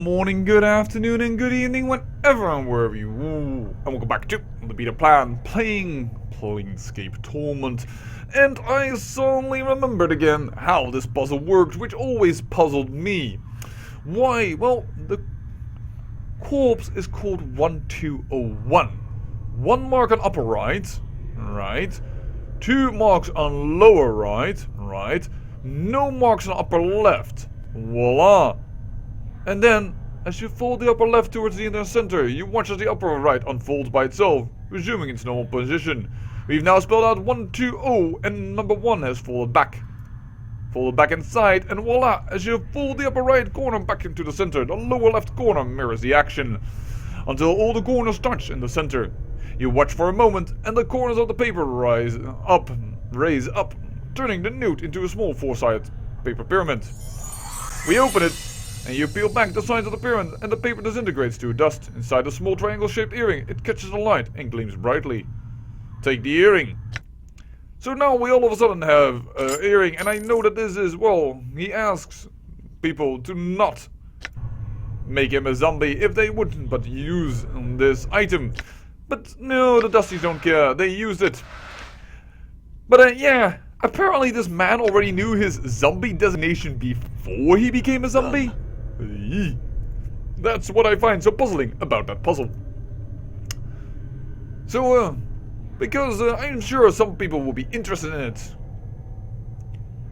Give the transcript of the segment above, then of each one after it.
Morning, good afternoon, and good evening, whenever and wherever you are. And welcome back to the beta plan, playing Planescape Torment. And I suddenly remembered again how this puzzle worked, which always puzzled me. Why? Well, the corpse is called 1201. One mark on upper right, right. Two marks on lower right, right. No marks on upper left. Voila. And then, as you fold the upper left towards the inner center, you watch as the upper right unfolds by itself, resuming its normal position. We've now spelled out 120 and number 1 has folded back. Folded back inside, and voila, as you fold the upper right corner back into the center, the lower left corner mirrors the action. Until all the corners touch in the center. You watch for a moment, and the corners of the paper raise up, turning the note into a small four-sided paper pyramid. We open it, and you peel back the sides of the pyramid, and the paper disintegrates to dust. Inside a small triangle-shaped earring, it catches the light and gleams brightly. Take the earring. So now we all of a sudden have an earring, and I know that this is, well, he asks people to not make him a zombie if they wouldn't but use this item. But no, the Dusties don't care, they used it. But yeah, apparently this man already knew his zombie designation before he became a zombie. That's what I find so puzzling about that puzzle. So, because I'm sure some people will be interested in it.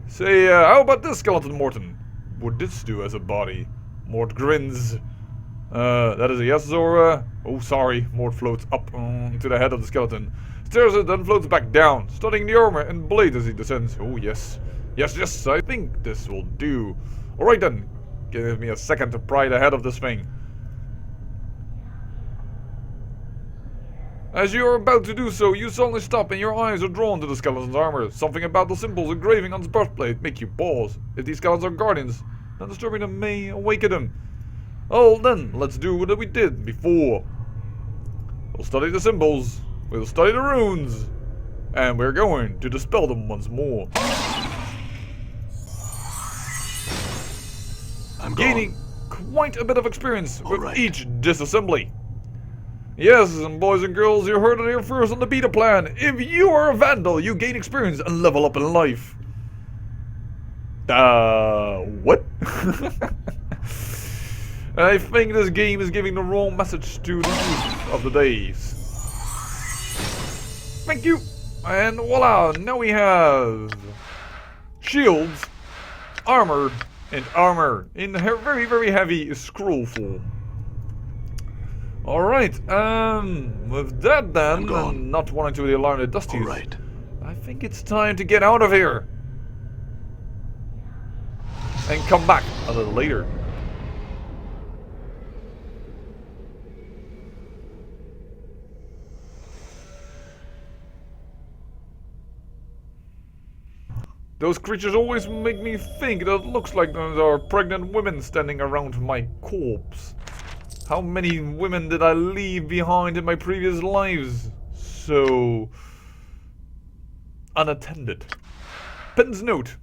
Say, how about this, Skeleton Morton? Would this do as a body? Mort grins. That is a yes, or oh sorry, Mort floats up to the head of the skeleton. Stares it, then floats back down, studying the armor and blade as he descends. Oh yes. Yes, I think this will do. Alright then. Give me a second to pry the head of this thing. As you are about to do so, you suddenly stop and your eyes are drawn to the skeleton's armor. Something about the symbols engraving on its breastplate make you pause. If these skeletons are guardians, then disturbing them may awaken them. Oh, then, let's do what we did before. We'll study the symbols, we'll study the runes, and we're going to dispel them once more. I'm gaining quite a bit of experience with each disassembly. Yes, and boys and girls, you heard it here first on the beta plan. If you are a vandal, you gain experience and level up in life. What? I think this game is giving the wrong message to the youth of the days. Thank you. And voila, now we have shields, armor, and armor in very, very heavy scroll form. Alright, with that then, and not wanting to alarm the Dusties, I think it's time to get out of here. And come back a little later. Those creatures always make me think that it looks like there are pregnant women standing around my corpse. How many women did I leave behind in my previous lives? So unattended. Pen's note.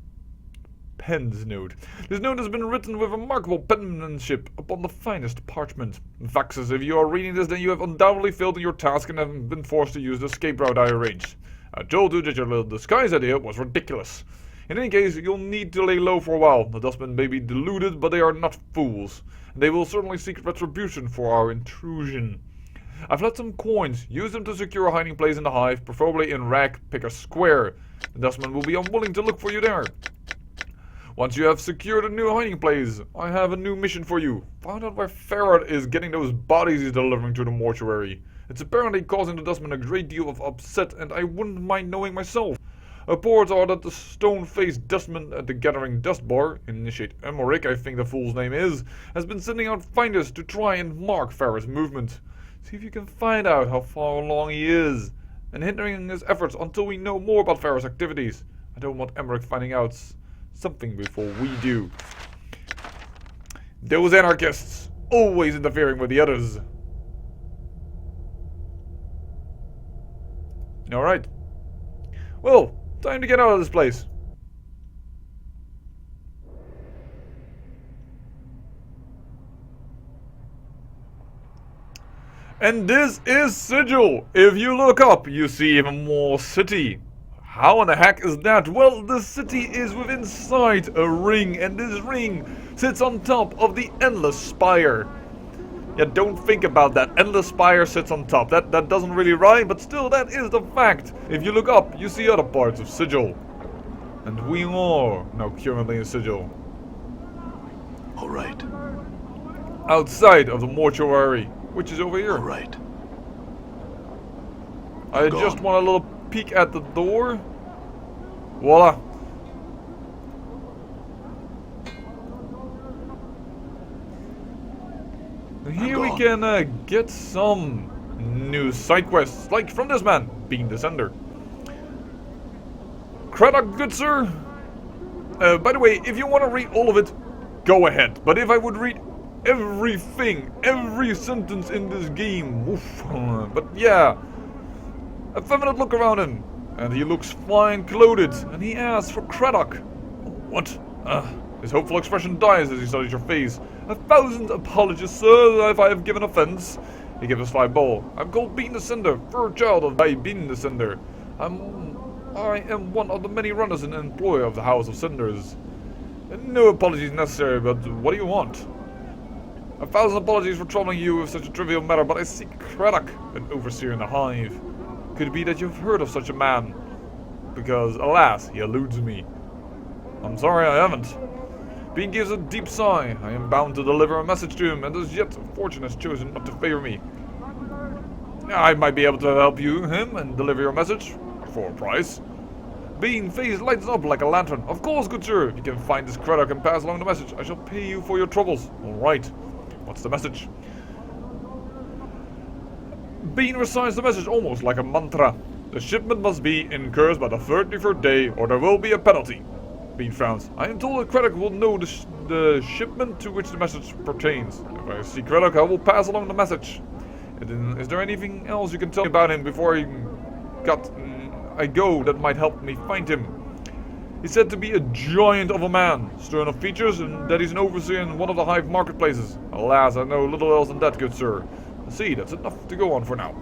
Pen's note. This note has been written with remarkable penmanship upon the finest parchment. Vaxus, if you are reading this, then you have undoubtedly failed in your task and have been forced to use the escape route I arranged. I told you that your little disguise idea was ridiculous. In any case, you'll need to lay low for a while. The dustmen may be deluded, but they are not fools. They will certainly seek retribution for our intrusion. I've left some coins. Use them to secure a hiding place in the hive, preferably in Rag Picker Square. The dustmen will be unwilling to look for you there. Once you have secured a new hiding place, I have a new mission for you. Find out where Ferret is getting those bodies he's delivering to the mortuary. It's apparently causing the dustmen a great deal of upset, and I wouldn't mind knowing myself. Reports are that the stone-faced dustman at the Gathering Dust Bar, Initiate Emmerich I think the fool's name is, has been sending out finders to try and mark Farrah's movement. See if you can find out how far along he is, and hindering his efforts until we know more about Farrah's activities. I don't want Emmerich finding out something before we do. Those anarchists, always interfering with the others. Alright. Well, time to get out of this place. And this is Sigil. If you look up, you see even more city. How in the heck is that? Well, the city is within sight a ring, and this ring sits on top of the Endless Spire. Yeah, don't think about that. Endless Spire sits on top. That doesn't really rhyme, but still, that is the fact. If you look up, you see other parts of Sigil. And we are now currently in Sigil. Alright. Outside of the mortuary, which is over here. Alright. I just want a little peek at the door. Voila. Here we can get some new side quests, like from this man, being the sender. Craddock, good sir. By the way, if you want to read all of it, go ahead. But if I would read everything, every sentence in this game, oof. But yeah, a feminine look around him, and he looks fine clothed, and he asks for Craddock. What? His hopeful expression dies as he studies your face. 1,000 apologies, sir, if I have given offense. He gives us 5 ball. I'm called Bean the Cinder, third child of Bean the Cinder. I am one of the many runners and employee of the House of Cinders. No apologies necessary, but what do you want? 1,000 apologies for troubling you with such a trivial matter, but I seek Craddock, an overseer in the hive. Could it be that you've heard of such a man? Because, alas, he eludes me. I'm sorry I haven't. Bean gives a deep sigh. I am bound to deliver a message to him, and as yet fortune has chosen not to favor me. I might be able to help him, and deliver your message for a price. Bean face lights up like a lantern. Of course, good sir. If you can find this Craddock and pass along the message, I shall pay you for your troubles. All right. What's the message? Bean recites the message almost like a mantra. The shipment must be incurred by the 33rd day, or there will be a penalty. Bean frowns. I am told that Craddock will know the shipment to which the message pertains. If I see Craddock, I will pass along the message. Is there anything else you can tell me about him before I go that might help me find him? He's said to be a giant of a man, stern of features, and that he's an overseer in one of the hive marketplaces. Alas, I know little else than that, good sir. See, that's enough to go on for now.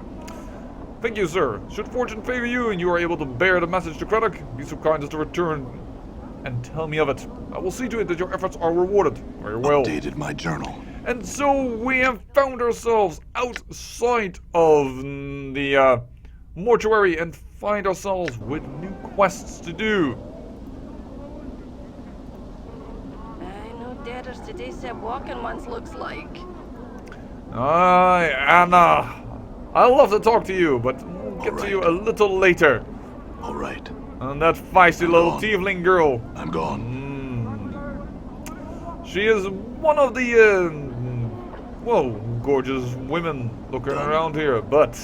Thank you, sir. Should fortune favor you and you are able to bear the message to Craddock, be so kind as to return and tell me of it. I will see to it that your efforts are rewarded. Very well. Updated my journal. And so we have found ourselves outside of the mortuary and find ourselves with new quests to do. I know debtors today said walking ones looks like. Anna. I'd love to talk to you, but we'll get to you a little later. Alright. And that feisty little tiefling girl. I'm gone. She is one of the, gorgeous women looking around here. But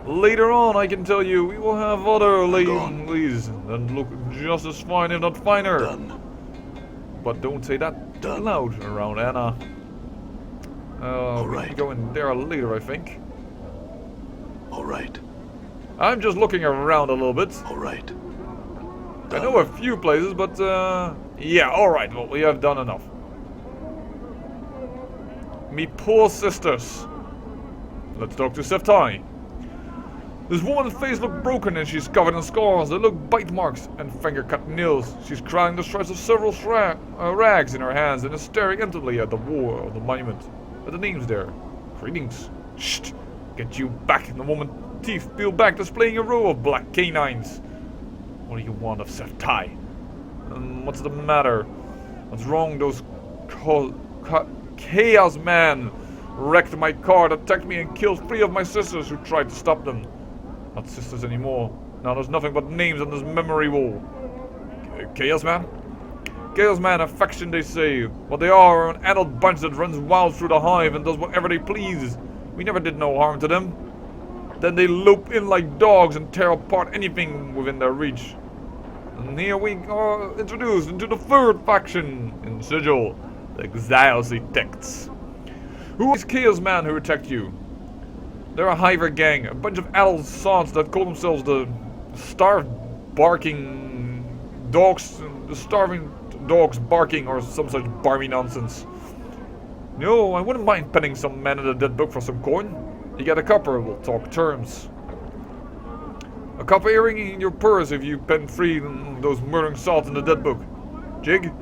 later on, I can tell you, we will have other ladies that look just as fine, if not finer. Done. But don't say that loud around Anna. We can go in there later, I think. Alright. I'm just looking around a little bit. Alright. I know a few places, but yeah, alright, well, we have done enough. Me poor sisters. Let's talk to Seftai. This woman's face looked broken and she's covered in scars. They look bite marks and finger-cut nails. She's crying the shreds of several rags in her hands and is staring intently at the wall of the monument. But the name's there. Greetings. Shh! Get you back. The woman's teeth peel back, displaying a row of black canines. What do you want of Seftai? What's the matter? What's wrong? Those chaos men wrecked my car, attacked me and killed 3 of my sisters who tried to stop them. Not sisters anymore. Now there's nothing but names on this memory wall. Chaos man? Chaos man, a faction they say. What they are an adult bunch that runs wild through the hive and does whatever they please. We never did no harm to them. Then they lope in like dogs and tear apart anything within their reach. And here we are introduced into the 3rd faction in Sigil, the Exiles Detects. Who is Chaos Man who attacked you? They're a hiver gang, a bunch of adult sods that call themselves the starving dogs barking or some such barmy nonsense. No, I wouldn't mind penning some man in a dead book for some coin. You get a copper, we'll talk terms. A copper earring in your purse if you've been free those murdering salts in the dead book. Jig?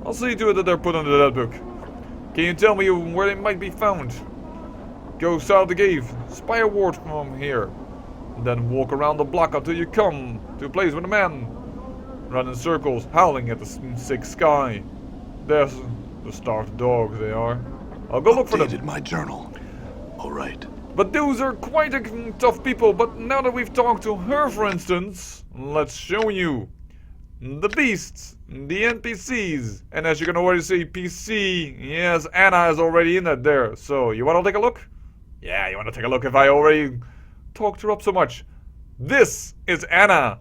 I'll see to it that they're put in the dead book. Can you tell me where they might be found? Go south the cave, spy a ward from here, and then walk around the block until you come to a place where the men run in circles, howling at the sick sky. There's the starved dogs they are. I'll go look for them. Updated my journal. All right. But those are quite a tough people. But now that we've talked to her, for instance, let's show you the beasts, the NPCs. And as you can already see, PC, yes, Anna is already in it there. So, you want to take a look? Yeah, you want to take a look if I already talked her up so much. This is Anna.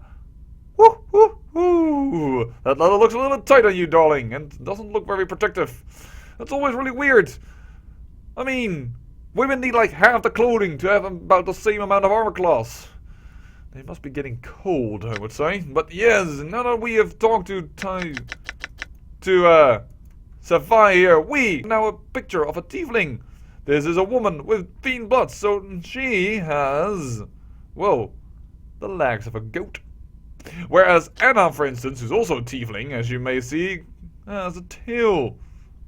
Woo, woo, woo. That leather looks a little tight on you, darling, and doesn't look very protective. That's always really weird. I mean, women need like half the clothing to have about the same amount of armor class. They must be getting cold, I would say. But yes, now that we have talked to Sapphire here, we now a picture of a tiefling. This is a woman with fiend blood, so she has, well, the legs of a goat. Whereas Anna, for instance, who's also a tiefling, as you may see, has a tail,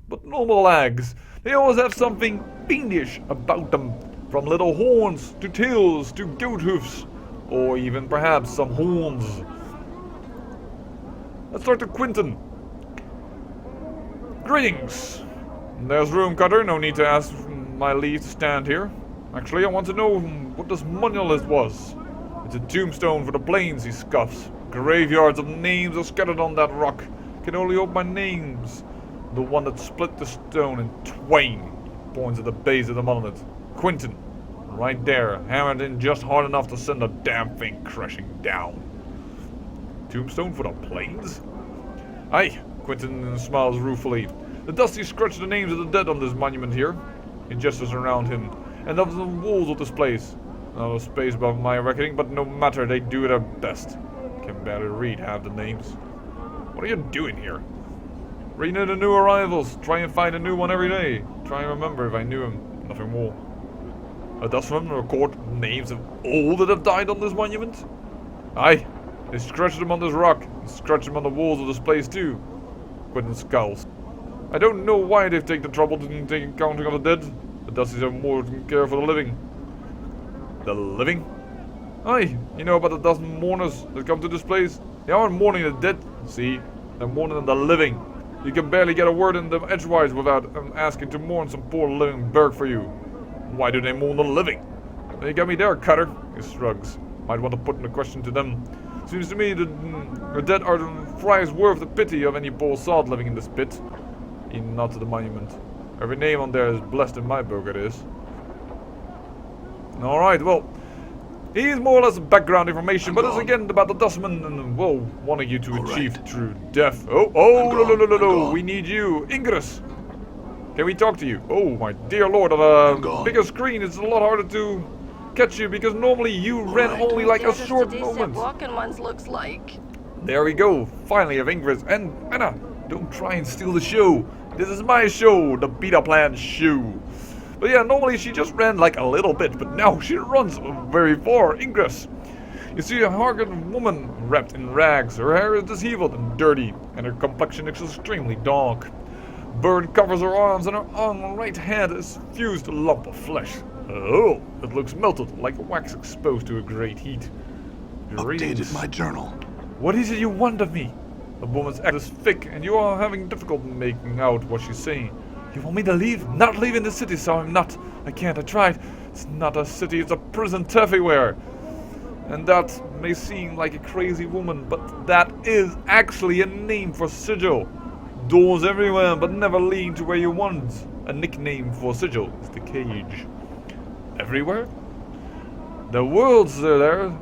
but normal legs. They always have something fiendish about them, from little horns to tails to goat hoofs, or even perhaps some horns. Let's start to Quentin. Greetings. There's room, Cutter. No need to ask my leave to stand here. Actually, I want to know what this monolith was. It's a tombstone for the plains, he scoffs. Graveyards of names are scattered on that rock. Can only hope my name's the one that split the stone in twain. He points at the base of the monolith. Quentin, right there, hammered in just hard enough to send the damn thing crashing down. Tombstone for the plains? Aye, Quentin smiles ruefully. The dusty scratch the names of the dead on this monument here. He gestures around him, and of the walls of this place. Not a space above my reckoning, but no matter, they do their best. Can barely read half the names. What are you doing here? Reading the new arrivals. Try and find a new one every day. Try and remember if I knew him. Nothing more. Does one record names of all that have died on this monument? Aye. They scratched them on this rock, and scratched them on the walls of this place too. Quentin scowls. I don't know why they've taken the trouble to take accounting of the dead. The Dusties have more care for the living. The living? Aye, you know about the dozen mourners that come to this place? They aren't mourning the dead, see? They're mourning the living. You can barely get a word in them edgewise without asking to mourn some poor living burg for you. Why do they mourn the living? You got me there, Cutter. He shrugs. Might want to put the question to them. Seems to me the dead are thrice worth the pity of any poor sod living in this pit. He nods to the monument. Every name on there is blessed in my book, it is. Alright, well, he's more or less background information, but it's again about the dustman and, well, wanting you to achieve true death. No, we need you. Ingress! Can we talk to you? Oh, my dear lord, on a bigger screen, it's a lot harder to catch you, because normally you ran only like a short moment. Walking ones looks like. There we go, finally have Ingress, and Anna, don't try and steal the show. This is my show, the Beta Plan show. But yeah, normally she just ran like a little bit, but now she runs very far. Ingress. You see a haggard woman wrapped in rags. Her hair is disheveled and dirty, and her complexion is extremely dark. Burn covers her arms, and her right hand is fused a lump of flesh. Oh, it looks melted like wax exposed to a great heat. Updated my journal. What is it you want of me? The woman's act is thick, and you are having difficulty making out what she's saying. You want me to leave? Not leaving the city, so I'm not. I can't, I tried. It's not a city, it's a prison everywhere. And that may seem like a crazy woman, but that is actually a name for sigil. Doors everywhere, but never leading to where you want. A nickname for sigil is the cage. Everywhere? The worlds are there.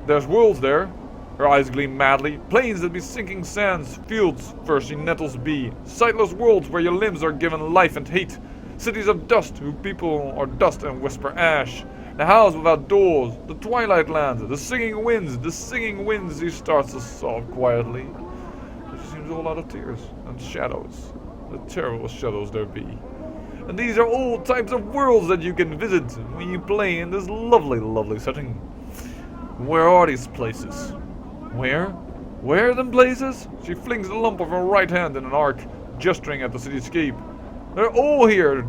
There's worlds there. Her eyes gleam madly. Plains that be sinking sands, fields thirsty nettles be, sightless worlds where your limbs are given life and hate, cities of dust whose people are dust and whisper ash, the house without doors, the twilight lands, the singing winds, he starts to sob quietly. She seems all out of tears and shadows, the terrible shadows there be. And these are all types of worlds that you can visit when you play in this lovely, lovely setting. Where are these places? Where? Where are them places? She flings the lump of her right hand in an arc, gesturing at the cityscape. They're all here.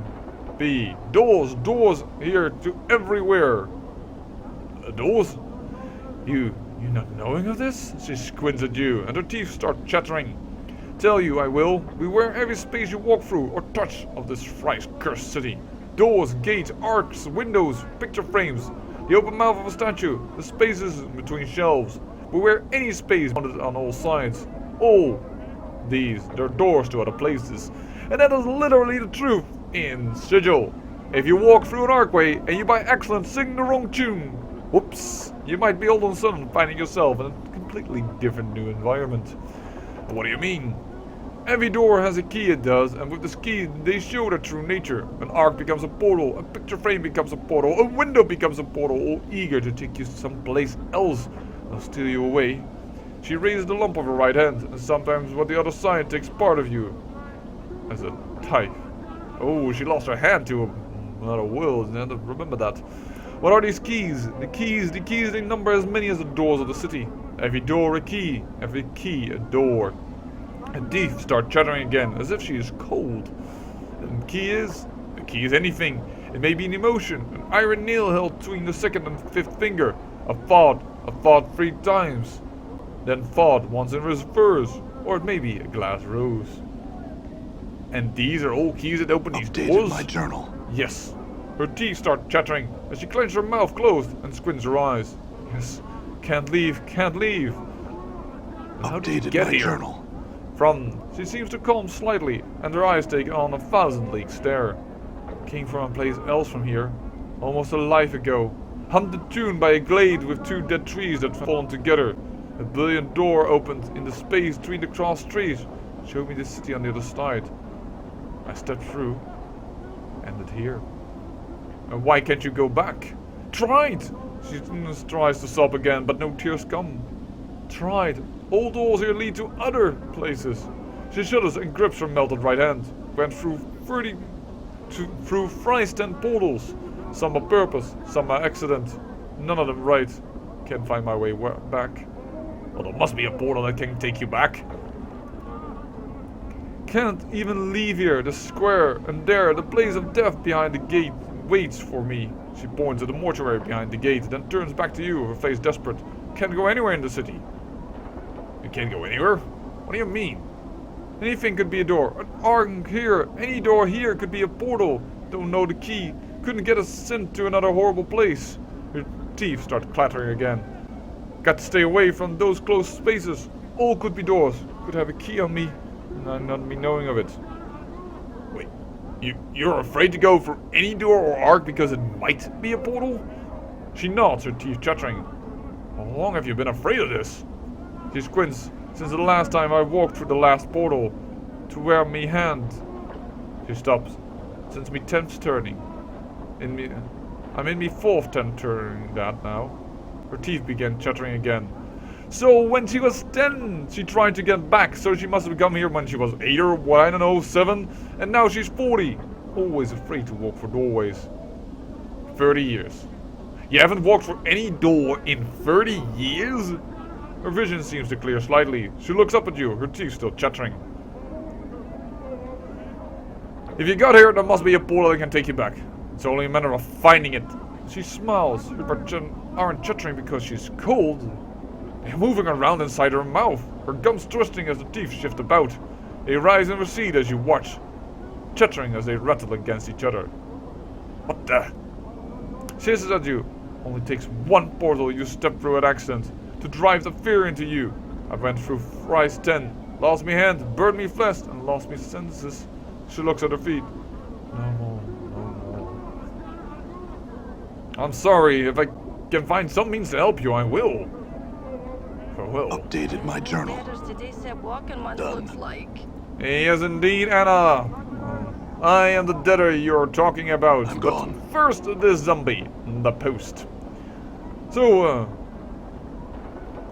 Be doors, doors here to everywhere. Doors? You not knowing of this? She squints at you, and her teeth start chattering. Tell you I will. Beware every space you walk through or touch of this thrice cursed city. Doors, gates, arcs, windows, picture frames, the open mouth of a statue, the spaces between shelves. Beware any space on all sides. All these, they're doors to other places. And that is literally the truth in Sigil. If you walk through an archway and you by accident sing the wrong tune, whoops, you might be all of a sudden finding yourself in a completely different new environment. What do you mean? Every door has a key, it does, and with this key they show their true nature. An arc becomes a portal, a picture frame becomes a portal, a window becomes a portal, all eager to take you someplace else and steal you away. She raises the lump of her right hand, and sometimes what the other side takes part of you as a type. Oh, she lost her hand to another world, and remember that. What are these keys? The keys, they number as many as the doors of the city. Every door a key, every key a door. And thief starts chattering again, as if she is cold. And the key is anything. It may be an emotion, an iron nail held between the second and fifth finger, a thought 3 times, then thought once in reverse, or it may be a glass rose. And these are all keys that open these doors? My journal. Yes. Her teeth start chattering as she clenches her mouth closed and squints her eyes. Yes. Can't leave. How did you get my here? Journal. She seems to calm slightly, and her eyes take on a 1,000-league stare. Came from a place else from here, almost a life ago. Hummed a tune by a glade with 2 dead trees that fallen together. A brilliant door opened in the space between the crossed trees, showed me the city on the other side. I stepped through, ended here. And why can't you go back? Tried! She tries to sob again, but no tears come. Tried. All doors here lead to other places. She shudders and grips her melted right hand. Went through thrice 10 portals. Some by purpose, some by accident. None of them right. Can't find my way back. Well, there must be a portal that can take you back. Can't even leave here. The square, and there, the place of death behind the gate waits for me. She points at the mortuary behind the gate, then turns back to you, her face desperate. Can't go anywhere in the city. You can't go anywhere? What do you mean? Anything could be a door. An arc here. Any door here could be a portal. Don't know the key. Couldn't get us sent to another horrible place. Her teeth start clattering again. Got to stay away from those closed spaces. All could be doors. Could have a key on me, and not me knowing of it. Wait, you're afraid to go for any door or arc because it might be a portal? She nods, her teeth chattering. How long have you been afraid of this? She squints. Since the last time I walked through the last portal, to where me hand. She stops. Since me 10th turning. I'm in me 4th turning that now. Her teeth began chattering again. So when she was 10, she tried to get back, so she must have come here when she was 8 or, what, I don't know, 7, and now she's 40. Always afraid to walk for doorways. 30 years. You haven't walked for any door in 30 years? Her vision seems to clear slightly. She looks up at you, her teeth still chattering. If you got here, there must be a portal that can take you back. It's only a matter of finding it. She smiles. Her parts aren't chattering because she's cold. They're moving around inside her mouth, her gums twisting as the teeth shift about. They rise and recede as you watch, chattering as they rattle against each other. What the? She hisses at you. Only takes one portal you step through at accident to drive the fear into you. I went through thrice 10, lost me hand, burned me flesh, and lost me senses. She looks at her feet. No more. I'm sorry. If I can find some means to help you, I will. Updated my journal. Today said walking once Done. looks like. Yes, indeed, Anna. I am the debtor you're talking about. I'm but gone. first, this zombie, the post. So,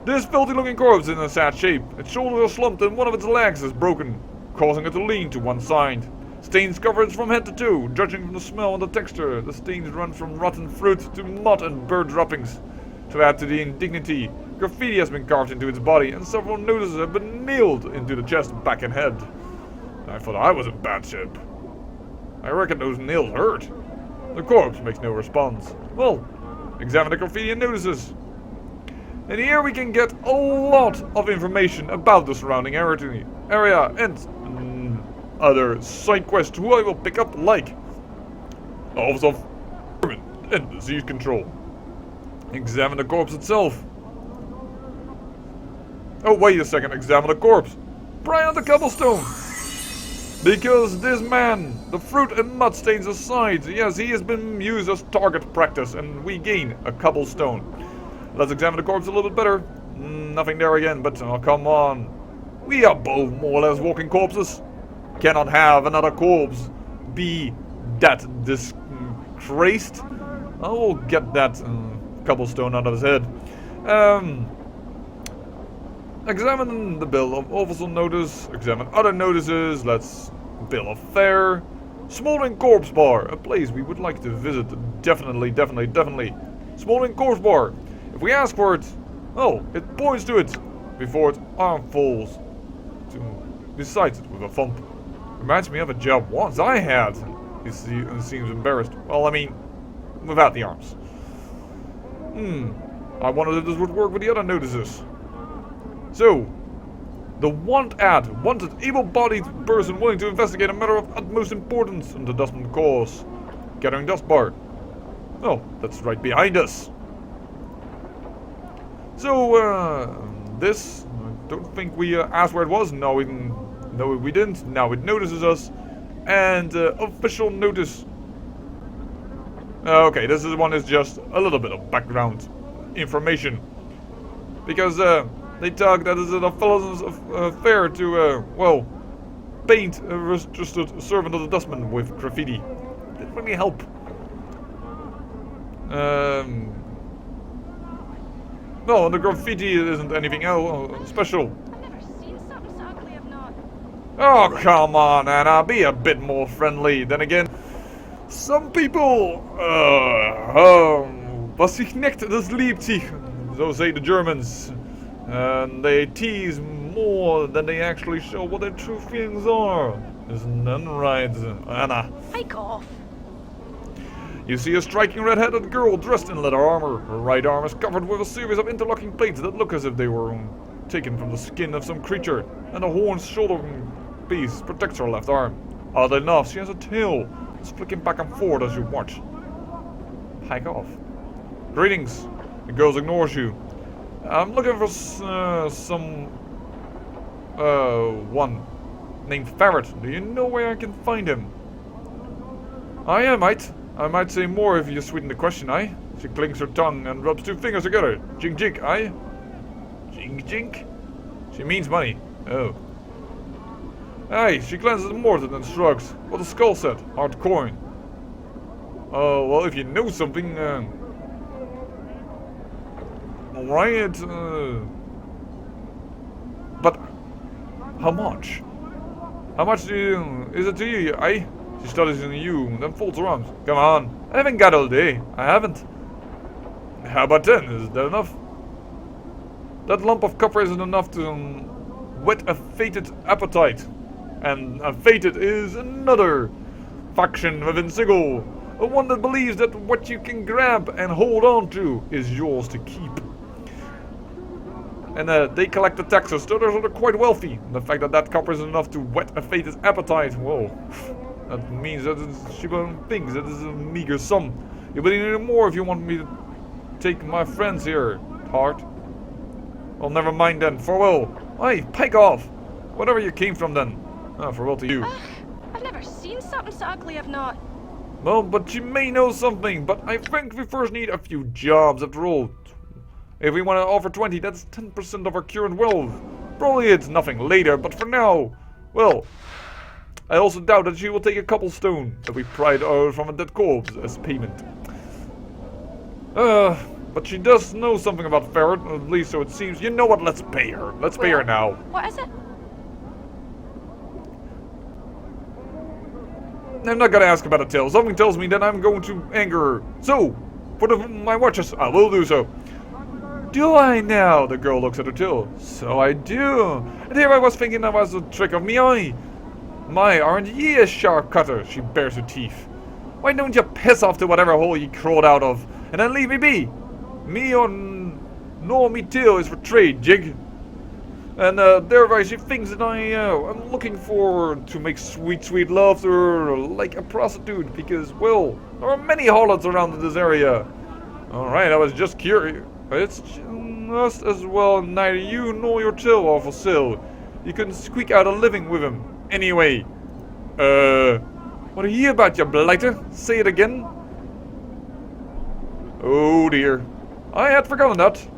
this filthy-looking corpse is in a sad shape. Its shoulders are slumped and one of its legs is broken, causing it to lean to one side. Stains cover it from head to toe. Judging from the smell and the texture, the stains run from rotten fruit to mud and bird droppings. To add to the indignity, graffiti has been carved into its body and several notices have been nailed into the chest, back and head. I thought I was in bad shape. I reckon those nails hurt. The corpse makes no response. Well, examine the graffiti and notices. And here we can get a lot of information about the surrounding area and other side quests who I will pick up, like Office of Torment and Disease Control. Examine the corpse itself. Oh, wait a second, examine the corpse. Pry on the cobblestone. Because this man, the fruit and mud stains aside, yes, he has been used as target practice and we gain a cobblestone. Let's examine the corpse a little bit better. Nothing there again, but oh, come on. We are both more or less walking corpses. Cannot have another corpse be that disgraced. I will get that cobblestone out of his head. Examine the bill of official notice. Examine other notices. Let's bill of fare. Smoldering Corpse Bar, a place we would like to visit. Definitely. Smoldering Corpse Bar. If we ask for it, oh, it points to it before its arm falls. Besides it with a thump. Reminds me of a job once I had. He seems embarrassed. Well, I mean, without the arms. I wondered if this would work with the other notices. So, the want ad. Wanted able-bodied person willing to investigate a matter of utmost importance in the dustman cause. Gathering dust bar. Oh, that's right behind us. So, this, I don't think we asked where it was. No, we didn't. Now it notices us. And official notice. Okay, this is one is just a little bit of background information. Because they talk that it's a fellow's affair to, well, paint a registered servant of the dustman with graffiti. Didn't really help. No, the graffiti isn't anything else special. I've never seen something so ugly I've not. Oh, come on, Anna, be a bit more friendly. Then again, some people, was sich nicht, das liebt sich, so say the Germans. And they tease more than they actually show what their true feelings are. Isn't that right, Anna? Hike off. You see a striking red-headed girl dressed in leather armor. Her right arm is covered with a series of interlocking plates that look as if they were taken from the skin of some creature, and a horned shoulder piece protects her left arm. Oddly enough, she has a tail. It's flicking back and forth as you watch. Hike off. Greetings. The girl ignores you. I'm looking for one named Ferret. Do you know where I can find him? I might say more if you sweeten the question, aye? She clinks her tongue and rubs two fingers together. Jink jink, aye? Jink jink? She means money. Oh. Aye, she glances at Morton and shrugs. What a skull set. Hard coin. Oh, well, if you know something, alright, but how much? How much is it to you, aye? She studies in you, then folds her arms. Come on, I haven't got all day. I haven't. How about 10? Is that enough? That lump of copper isn't enough to whet a fated appetite. And a fated is another faction within Sigil. One that believes that what you can grab and hold on to is yours to keep. And they collect the taxes, so they're quite wealthy. The fact that that copper isn't enough to whet a fated appetite, whoa. That means that she thinks that is a meager sum. You will need more if you want me to take my friends here, heart. Well, never mind then. Farewell. Aye, pike off. Whatever you came from then. Farewell to you. I've never seen something so ugly I've not. Well, but you may know something. But I think we first need a few jobs after all. If we want to offer 20, that's 10% of our current wealth. Probably it's nothing later, but for now, well, I also doubt that she will take a cobblestone that we pried out from a dead corpse as payment. But she does know something about Ferret, at least so it seems. You know what, let's pay her. Let's pay her now. What is it? I'm not gonna ask about a till. Something tells me that I'm going to anger her. So, for my watches, I will do so. Do I now? The girl looks at her till. So I do. And here I was thinking that was a trick of me eye. My, aren't ye a sharp cutter? She bares her teeth. Why don't you piss off to whatever hole you crawled out of, and then leave me be? Me or nor me till is for trade, jig. And thereby she thinks that I'm looking forward to make sweet, sweet love to her like a prostitute, because, well, there are many harlots around in this area. Alright, I was just curious. It's just as well neither you nor your till are for sale. You can squeak out a living with him. Anyway, what are you about, you blighter? Say it again. Oh dear. I had forgotten that.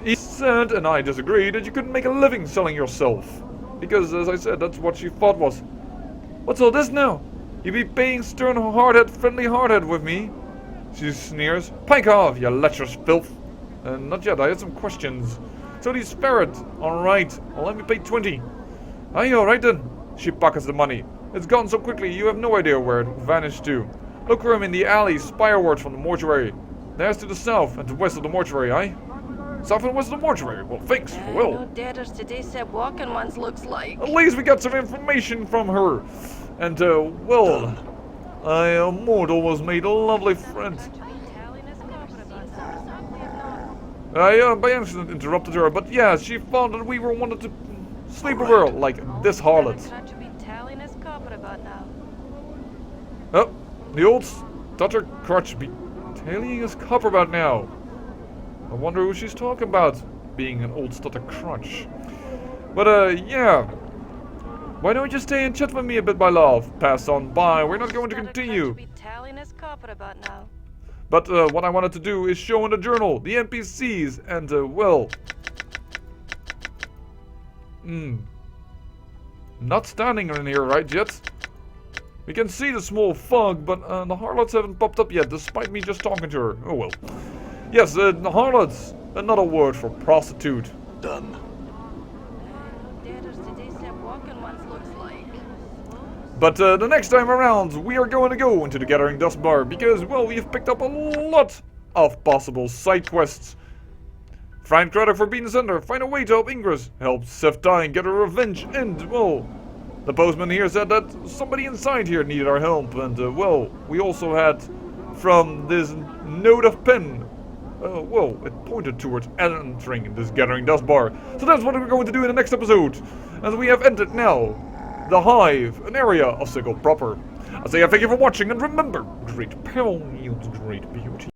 He said, and I disagree, that you couldn't make a living selling yourself. Because, as I said, that's what she thought was. What's all this now? You be paying stern friendly hardhead with me? She sneers. Pike off, you lecherous filth. Not yet, I had some questions. So these ferret. Alright, well, let me pay 20. Aye, alright then. She pockets the money. It's gone so quickly, you have no idea where it vanished to. Look for him in the alley, spireward from the mortuary. There's to the south and to west of the mortuary, aye? South and west of the mortuary. Well, thanks, well. No debtors today said walking ones looks like. At least we got some information from her. And, well, I, mortal was made a lovely friend. I, by accident interrupted her, but yeah, she thought that we were wanted to sleep with her, like this harlot. Oh, the old stutter crutch be tailing his copper about now. I wonder who she's talking about, being an old stutter crutch. But, yeah. Why don't you just stay and chat with me a bit, my love? Pass on by, we're not going to continue. But what I wanted to do is show in the journal, the NPCs, and, well... Not standing in here right yet. We can see the small fog, but the harlots haven't popped up yet, despite me just talking to her. Oh well. Yes, the harlots. Another word for prostitute. Done. But the next time around, we are going to go into the Gathering Dust Bar, because, well, we've picked up a lot of possible side quests. Find credit for being the sender, find a way to help Ingress, help Seth die and get her revenge, and, well, the postman here said that somebody inside here needed our help, and, well, we also had from this note of pen, well, it pointed towards entering this Gathering Dust Bar. So that's what we're going to do in the next episode, as we have entered now the Hive, an area of Sigil proper. I say thank you for watching, and remember, great peril yields great beauty.